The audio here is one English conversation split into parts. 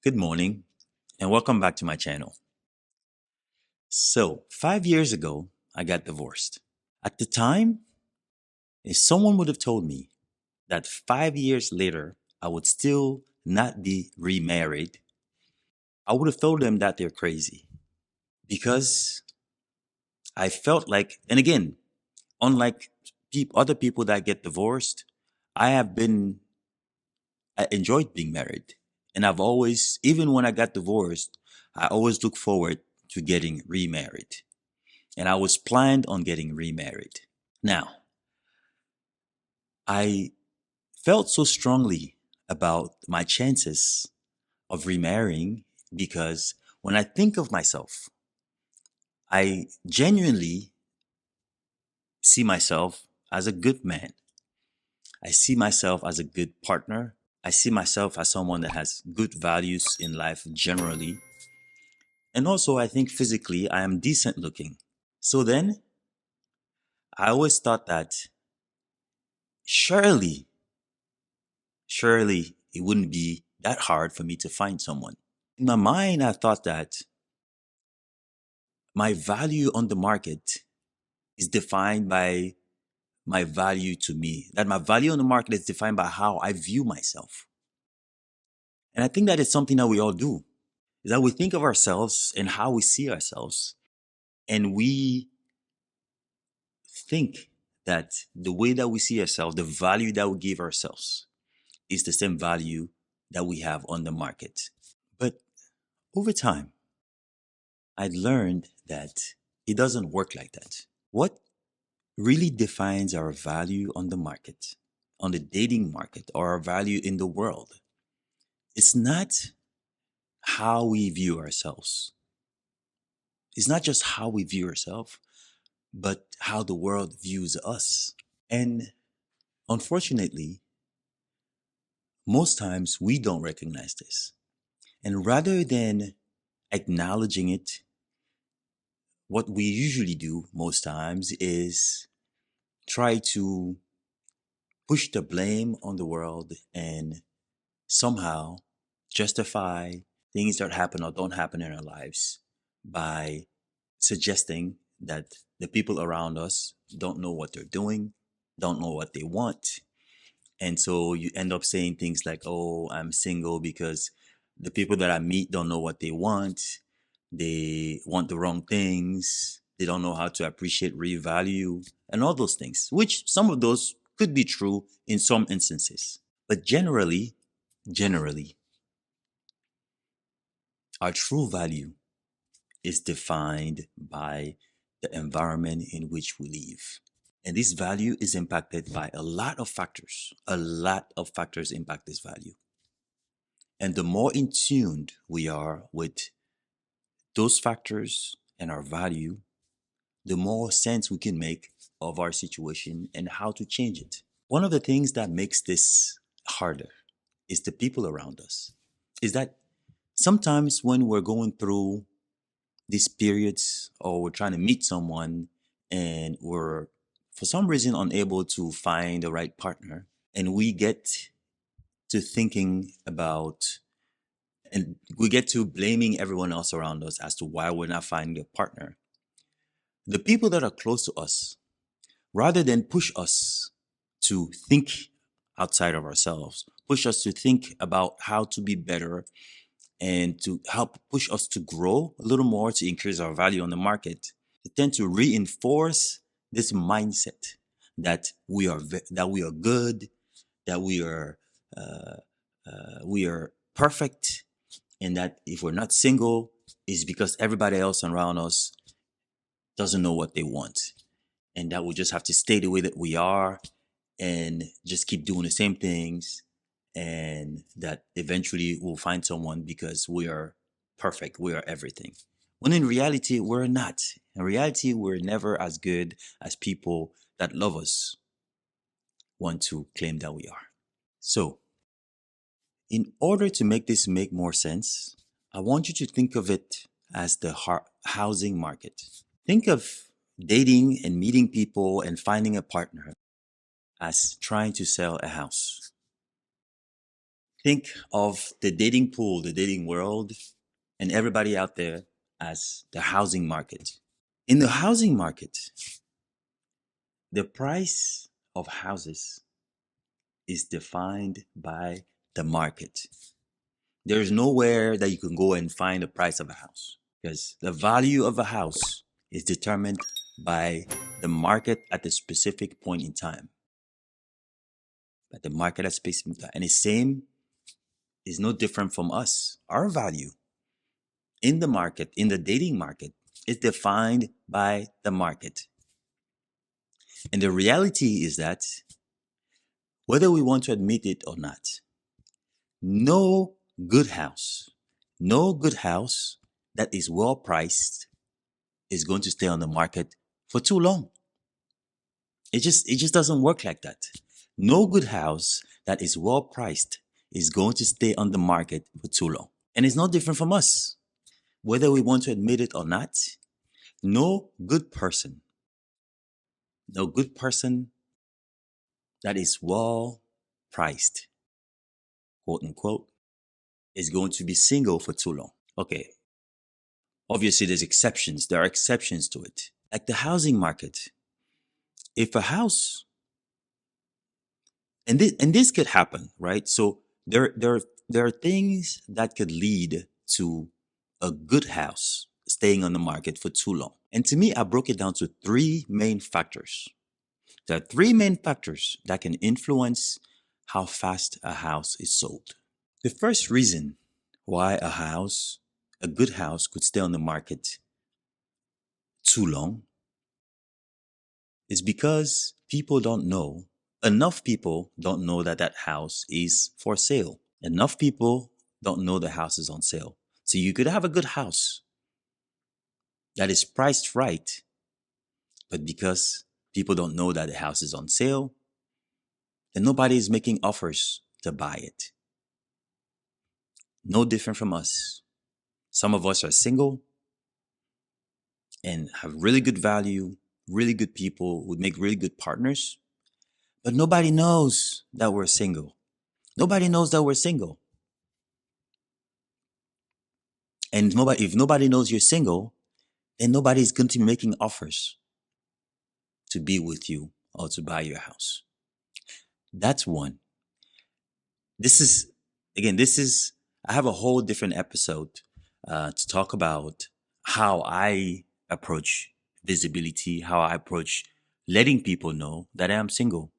Good morning and welcome back to my channel. So, 5 years ago, I got divorced. At the time, if someone would have told me that 5 years later I would still not be remarried, I would have told them that they're crazy because I felt like, and again, unlike other people that get divorced, I enjoyed being married. And I've always, even when I got divorced, I always look forward to getting remarried. And I was planned on getting remarried. Now, I felt so strongly about my chances of remarrying because when I think of myself, I genuinely see myself as a good man. I see myself as a good partner. I see myself as someone that has good values in life generally. And also, I think physically, I am decent looking. So then, I always thought that surely surely it wouldn't be that hard for me to find someone. In my mind, I thought that my value on the market is defined by my value to me, that my value on the market is defined by how I view myself. And I think that is something that we all do, is that we think of ourselves and how we see ourselves. And we think that the way that we see ourselves, the value that we give ourselves, is the same value that we have on the market. But over time, I learned that it doesn't work like that. What really defines our value on the market, on the dating market, or our value in the world, it's not how we view ourselves. It's not just how we view ourselves, but how the world views us. And unfortunately, most times we don't recognize this. And rather than acknowledging it, what we usually do most times is try to push the blame on the world and somehow justify things that happen or don't happen in our lives by suggesting that the people around us don't know what they're doing, don't know what they want. And so you end up saying things like, oh, I'm single because the people that I meet don't know what they want. They want the wrong things. They don't know how to appreciate real value and all those things, which some of those could be true in some instances. But generally, our true value is defined by the environment in which we live. And this value is impacted by a lot of factors. A lot of factors impact this value. And the more in tuned we are with those factors and our value, the more sense we can make of our situation and how to change it. One of the things that makes this harder is the people around us. Is that sometimes when we're going through these periods or we're trying to meet someone and we're for some reason unable to find the right partner and we get to thinking about and we get to blaming everyone else around us as to why we're not finding a partner. The people that are close to us, rather than push us to think outside of ourselves, push us to think about how to be better and to help push us to grow a little more to increase our value on the market, they tend to reinforce this mindset that that we are good, that uh, we are perfect, and that if we're not single, it's because everybody else around us doesn't know what they want, and that we just have to stay the way that we are and just keep doing the same things, and that eventually we'll find someone because we are perfect, we are everything. When in reality, we're not. In reality, we're never as good as people that love us want to claim that we are. So, in order to make this make more sense, I want you to think of it as the housing market. Think of dating and meeting people and finding a partner as trying to sell a house. Think of the dating pool, the dating world, and everybody out there as the housing market. In the housing market, the price of houses is defined by the market. There's nowhere that you can go and find the price of a house because the value of a house is determined by the market at the specific point in time. At the market at specific time. And the same is no different from us. Our value in the market, in the dating market, is defined by the market. And the reality is that whether we want to admit it or not, no good house, no good house that is well priced is going to stay on the market for too long. It just doesn't work like that. No good house that is well priced is going to stay on the market for too long. And it's no different from us. Whether we want to admit it or not, no good person, no good person that is well priced, quote unquote, is going to be single for too long. Okay. Obviously, there's exceptions. There are exceptions to it. Like the housing market. If a house, and this could happen, right? So there are things that could lead to a good house staying on the market for too long. And to me, I broke it down to three main factors. There are three main factors that can influence how fast a house is sold. The first reason why a good house could stay on the market too long is because enough people don't know that that house is for sale. Enough people don't know the house is on sale. So you could have a good house that is priced right, but because people don't know that the house is on sale, then nobody is making offers to buy it. No different from us. Some of us are single and have really good value, really good people, would make really good partners, but nobody knows that we're single. Nobody knows that we're single. And if nobody knows you're single, then nobody's going to be making offers to be with you or to buy your house. That's one. This is, I have a whole different episode to talk about how I approach visibility, how I approach letting people know that I am single.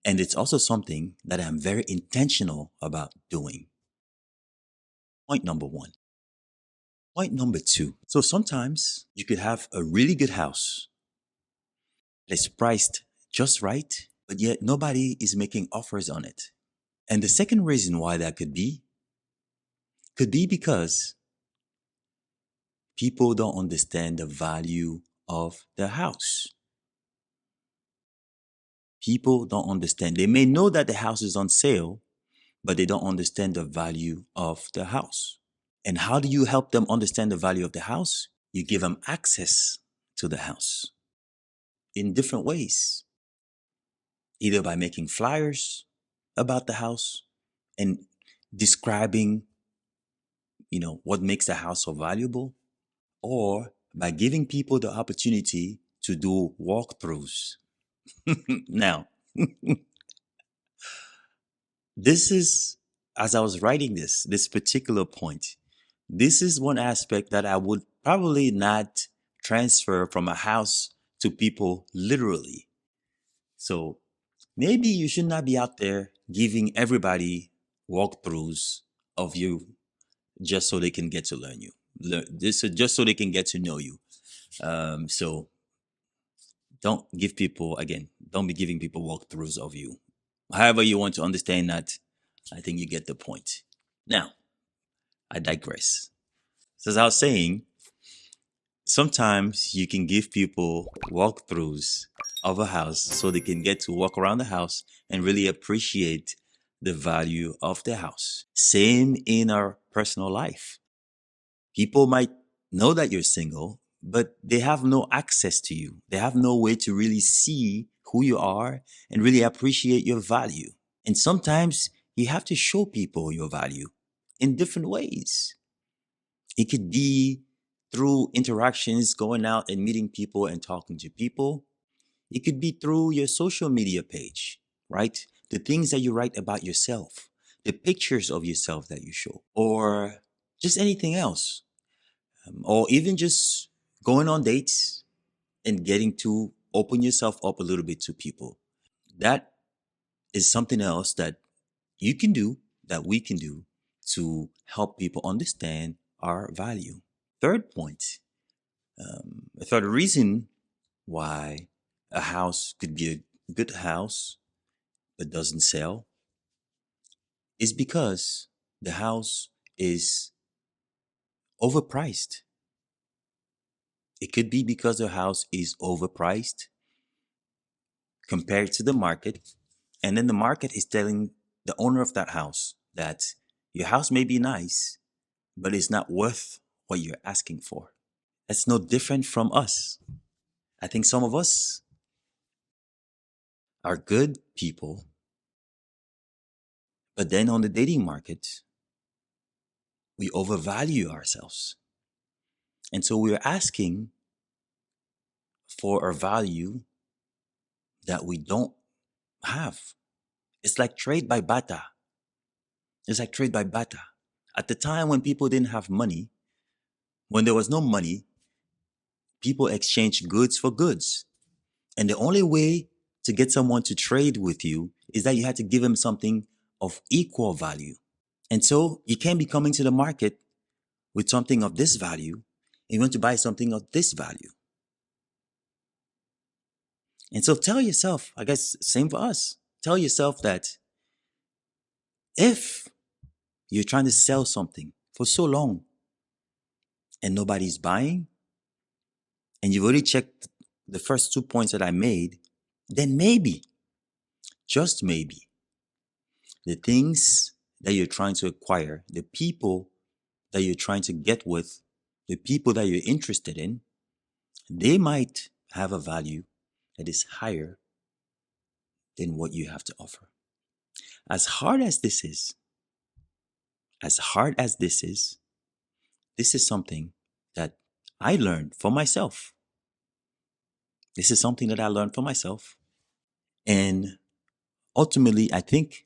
And it's also something that I'm very intentional about doing. Point number one. Point number two. So sometimes you could have a really good house that's priced just right, but yet nobody is making offers on it. And the second reason why that could be because people don't understand the value of the house. People don't understand. They may know that the house is on sale, but they don't understand the value of the house. And how do you help them understand the value of the house? You give them access to the house in different ways, either by making flyers about the house and describing, what makes the house so valuable, or by giving people the opportunity to do walkthroughs. Now, this is, as I was writing this particular point, this is one aspect that I would probably not transfer from a house to people literally. So maybe you should not be out there giving everybody walkthroughs of you just so they can get to learn you. This is just so they can get to know you. So don't be giving people walkthroughs of you. However you want to understand that, I think you get the point. Now, I digress. So as I was saying, sometimes you can give people walkthroughs of a house so they can get to walk around the house and really appreciate the value of the house. Same in our personal life. People might know that you're single, but they have no access to you. They have no way to really see who you are and really appreciate your value. And sometimes you have to show people your value in different ways. It could be through interactions, going out and meeting people and talking to people. It could be through your social media page, right? The things that you write about yourself, the pictures of yourself that you show, or just anything else. Or even just going on dates and getting to open yourself up a little bit to people. That is something else that you can do, that we can do to help people understand our value. Third point, a third reason why a house could be a good house but doesn't sell is because the house is overpriced. It could be because the house is overpriced compared to the market. And then the market is telling the owner of that house that your house may be nice, but it's not worth what you're asking for. That's no different from us. I think some of us are good people, but then on the dating market, we overvalue ourselves. And so we're asking for a value that we don't have. It's like trade by barter. It's like trade by barter. At the time when people didn't have money, when there was no money, people exchanged goods for goods. And the only way to get someone to trade with you is that you had to give them something of equal value. And so you can't be coming to the market with something of this value and you want to buy something of this value. And so tell yourself, I guess, same for us. Tell yourself that if you're trying to sell something for so long and nobody's buying, and you've already checked the first 2 points that I made, then maybe, just maybe, the things that you're trying to acquire, the people that you're trying to get with, the people that you're interested in, they might have a value that is higher than what you have to offer. As hard as this is, as hard as this is something that I learned for myself. This is something that I learned for myself. And ultimately, I think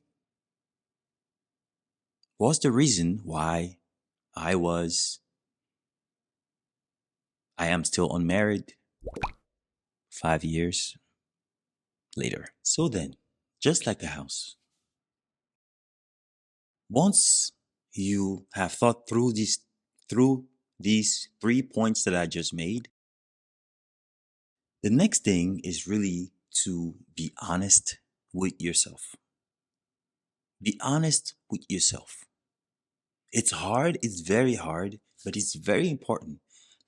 was the reason why I am still unmarried 5 years later. So then, just like a house, once you have thought through these 3 points that I just made, the next thing is really to be honest with yourself. Be honest with yourself. It's hard, it's very hard, but it's very important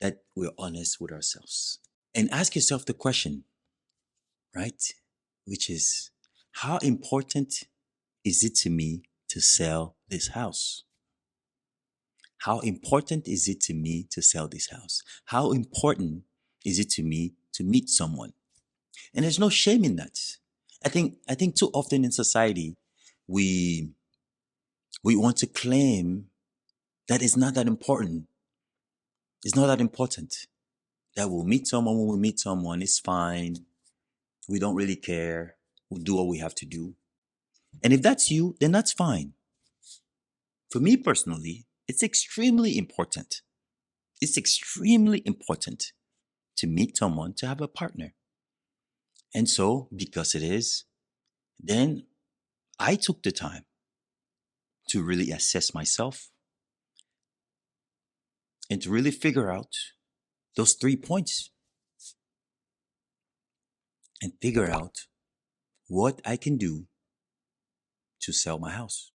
that we're honest with ourselves. And ask yourself the question, right? Which is, how important is it to me to sell this house? How important is it to me to sell this house? How important is it to me to meet someone? And there's no shame in that. I think too often in society, we want to claim that it's not that important. It's not that important. That we'll meet someone when we meet someone, it's fine. We don't really care. We'll do what we have to do. And if that's you, then that's fine. For me personally, it's extremely important. It's extremely important to meet someone, to have a partner. And so, because it is, then I took the time to really assess myself and to really figure out those 3 points and figure out what I can do to sell my house.